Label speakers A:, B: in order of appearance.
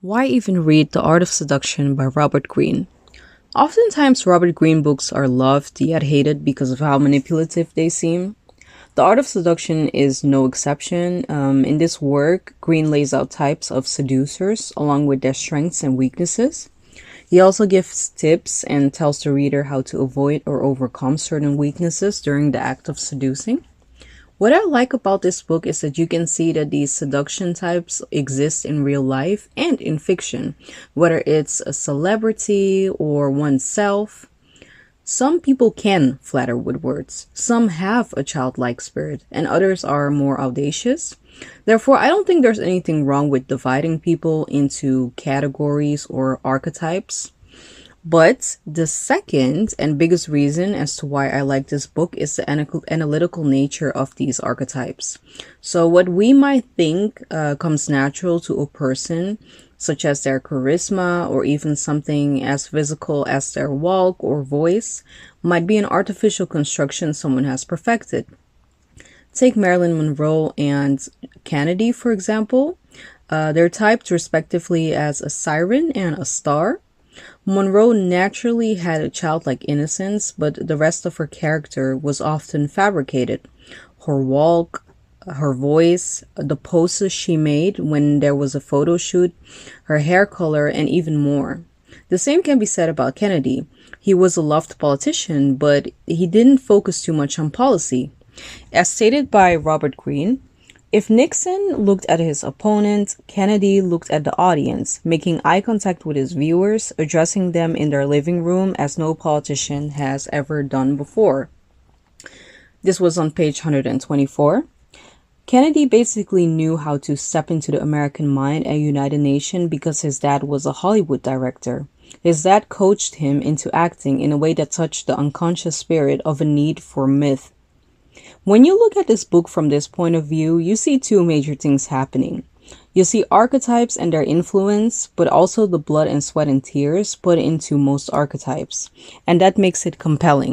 A: Why even read The Art of Seduction by Robert Greene? Oftentimes, Robert Greene books are loved yet hated because of how manipulative they seem. The Art of Seduction is no exception. In this work, Greene lays out types of seducers along with their strengths and weaknesses. He also gives tips and tells the reader how to avoid or overcome certain weaknesses during the act of seducing. What I like about this book is that you can see that these seduction types exist in real life and in fiction, whether it's a celebrity or oneself. Some people can flatter with words, some have a childlike spirit, and others are more audacious. Therefore, I don't think there's anything wrong with dividing people into categories or archetypes. But the second and biggest reason as to why I like this book is the analytical nature of these archetypes. So, what we might think comes natural to a person, such as their charisma or even something as physical as their walk or voice, might be an artificial construction someone has perfected. Take Marilyn Monroe and Kennedy, for example. They're typed respectively as a siren and a star. Monroe naturally had a childlike innocence, but the rest of her character was often fabricated. Her walk, her voice, the poses she made when there was a photo shoot, her hair color, and even more. The same can be said about Kennedy. He was a loved politician, but he didn't focus too much on policy. As stated by Robert Greene, if Nixon looked at his opponent, Kennedy looked at the audience, making eye contact with his viewers, addressing them in their living room as no politician has ever done before. This was on page 124. Kennedy basically knew how to step into the American mind and unite a nation because his dad was a Hollywood director. His dad coached him into acting in a way that touched the unconscious spirit of a need for myth. When you look at this book from this point of view, you see two major things happening. You see archetypes and their influence, but also the blood and sweat and tears put into most archetypes, and that makes it compelling.